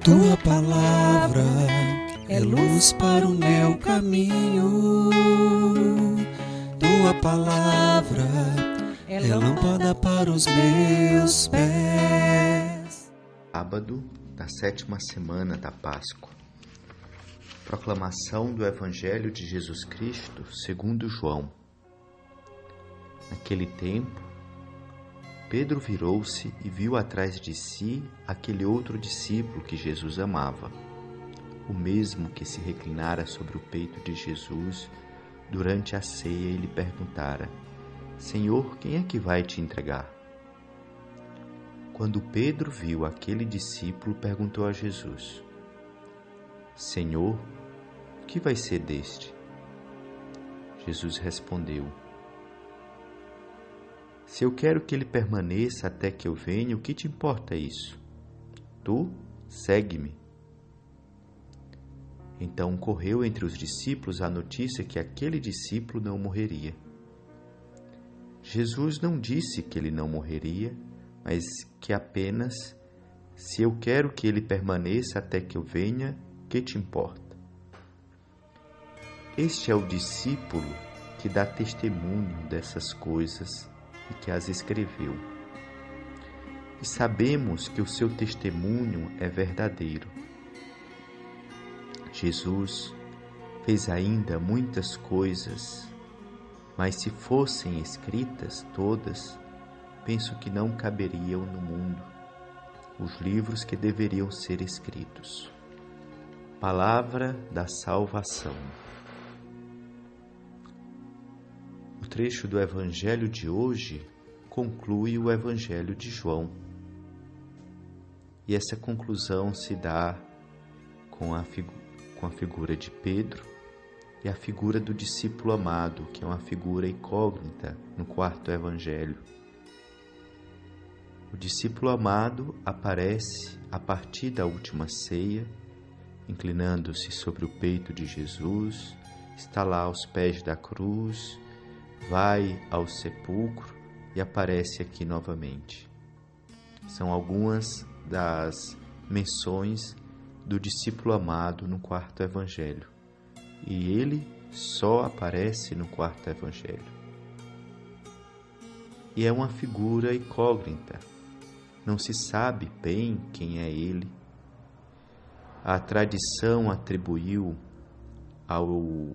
Tua palavra é luz para o meu caminho. Tua palavra é lâmpada para os meus pés. Sábado da 7ª semana da Páscoa. Proclamação do Evangelho de Jesus Cristo segundo João. Naquele tempo, Pedro virou-se e viu atrás de si aquele outro discípulo que Jesus amava, o mesmo que se reclinara sobre o peito de Jesus durante a ceia e lhe perguntara: Senhor, quem é que vai te entregar? Quando Pedro viu aquele discípulo, perguntou a Jesus: Senhor, o que vai ser deste? Jesus respondeu: Se eu quero que ele permaneça até que eu venha, o que te importa isso? Tu, segue-me. Então correu entre os discípulos a notícia que aquele discípulo não morreria. Jesus não disse que ele não morreria, mas que apenas, se eu quero que ele permaneça até que eu venha, que te importa? Este é o discípulo que dá testemunho dessas coisas e que as escreveu. E sabemos que o seu testemunho é verdadeiro. Jesus fez ainda muitas coisas, mas se fossem escritas todas, penso que não caberiam no mundo os livros que deveriam ser escritos. Palavra da salvação. O trecho do Evangelho de hoje conclui o Evangelho de João. E essa conclusão se dá com a figura de Pedro e a figura do discípulo amado, que é uma figura incógnita no quarto Evangelho. O discípulo amado aparece a partir da última ceia, inclinando-se sobre o peito de Jesus, está lá aos pés da cruz, vai ao sepulcro e aparece aqui novamente. São algumas das menções do discípulo amado no quarto Evangelho. E ele só aparece no quarto Evangelho. E é uma figura incógnita. Não se sabe bem quem é ele. A tradição atribuiu ao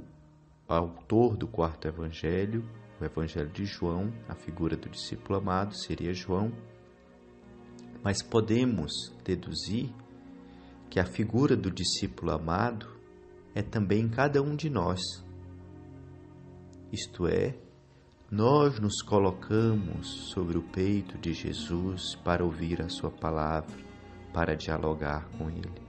autor do quarto Evangelho, o Evangelho de João, a figura do discípulo amado seria João, mas podemos deduzir que a figura do discípulo amado é também cada um de nós. Isto é, nós nos colocamos sobre o peito de Jesus para ouvir a sua palavra, para dialogar com ele.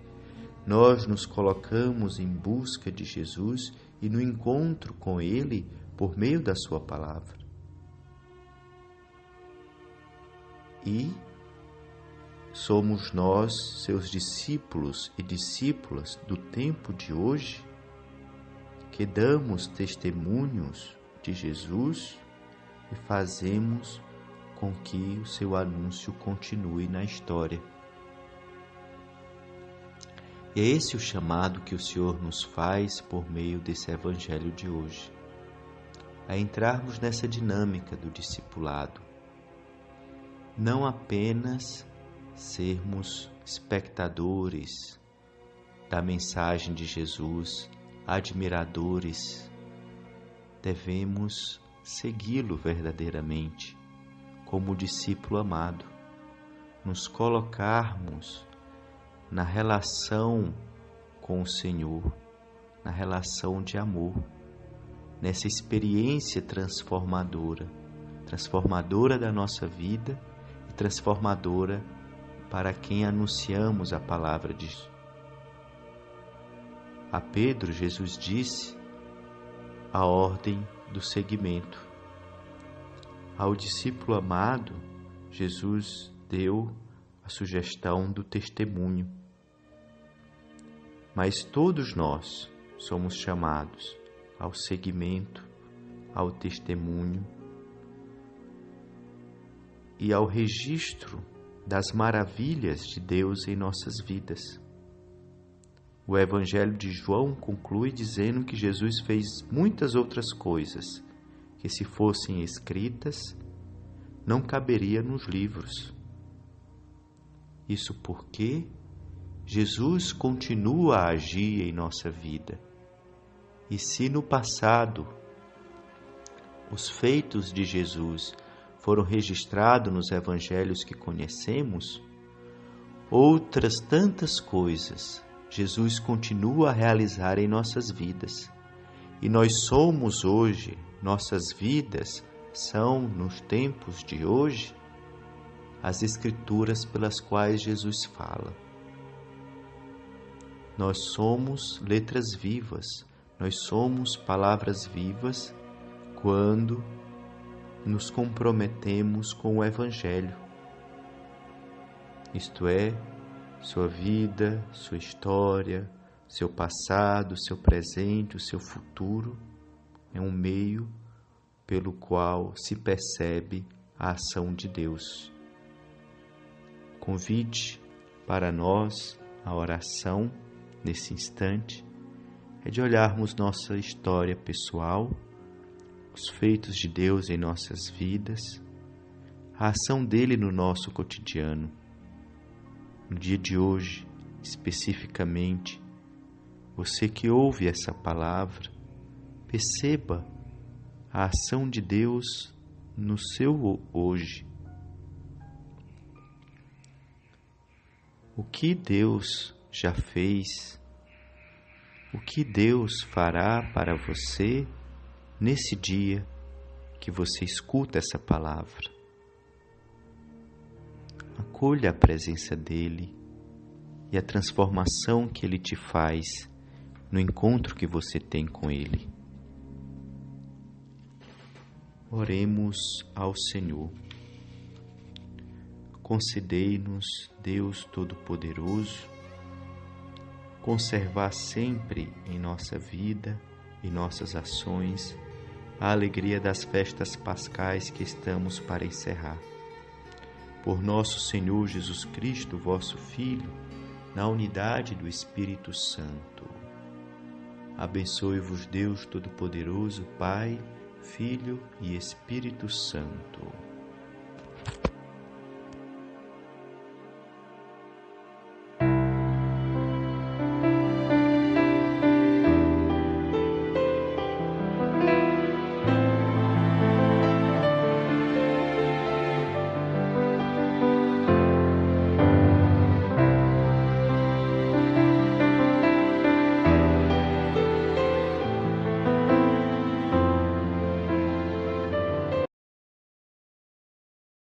Nós nos colocamos em busca de Jesus e no encontro com ele por meio da sua palavra. E somos nós, seus discípulos e discípulas do tempo de hoje, que damos testemunhos de Jesus e fazemos com que o seu anúncio continue na história. E é esse o chamado que o Senhor nos faz por meio desse Evangelho de hoje, a entrarmos nessa dinâmica do discipulado, não apenas sermos espectadores da mensagem de Jesus, admiradores, devemos segui-lo verdadeiramente como discípulo amado, nos colocarmos na relação com o Senhor, na relação de amor, nessa experiência transformadora da nossa vida e transformadora para quem anunciamos a palavra de Jesus. A Pedro, Jesus disse a ordem do seguimento. Ao discípulo amado, Jesus deu a sugestão do testemunho. Mas todos nós somos chamados ao seguimento, ao testemunho e ao registro das maravilhas de Deus em nossas vidas. O Evangelho de João conclui dizendo que Jesus fez muitas outras coisas que, se fossem escritas, não caberia nos livros. Isso porque Jesus continua a agir em nossa vida. E se no passado os feitos de Jesus foram registrados nos evangelhos que conhecemos, outras tantas coisas Jesus continua a realizar em nossas vidas. E nós somos hoje, nossas vidas são, nos tempos de hoje, as escrituras pelas quais Jesus fala. Nós somos letras vivas, nós somos palavras vivas quando nos comprometemos com o Evangelho. Isto é, sua vida, sua história, seu passado, seu presente, o seu futuro é um meio pelo qual se percebe a ação de Deus. Convite para nós, a oração, nesse instante, é de olharmos nossa história pessoal, os feitos de Deus em nossas vidas, a ação dele no nosso cotidiano. No dia de hoje, especificamente, você que ouve essa palavra, perceba a ação de Deus no seu hoje. O que Deus já fez, o que Deus fará para você nesse dia que você escuta essa palavra. Acolha a presença dEle e a transformação que Ele te faz no encontro que você tem com Ele. Oremos ao Senhor. Concedei-nos, Deus Todo-Poderoso, conservar sempre em nossa vida e nossas ações a alegria das festas pascais que estamos para encerrar. Por nosso Senhor Jesus Cristo, vosso Filho, na unidade do Espírito Santo. Abençoe-vos Deus Todo-Poderoso, Pai, Filho e Espírito Santo.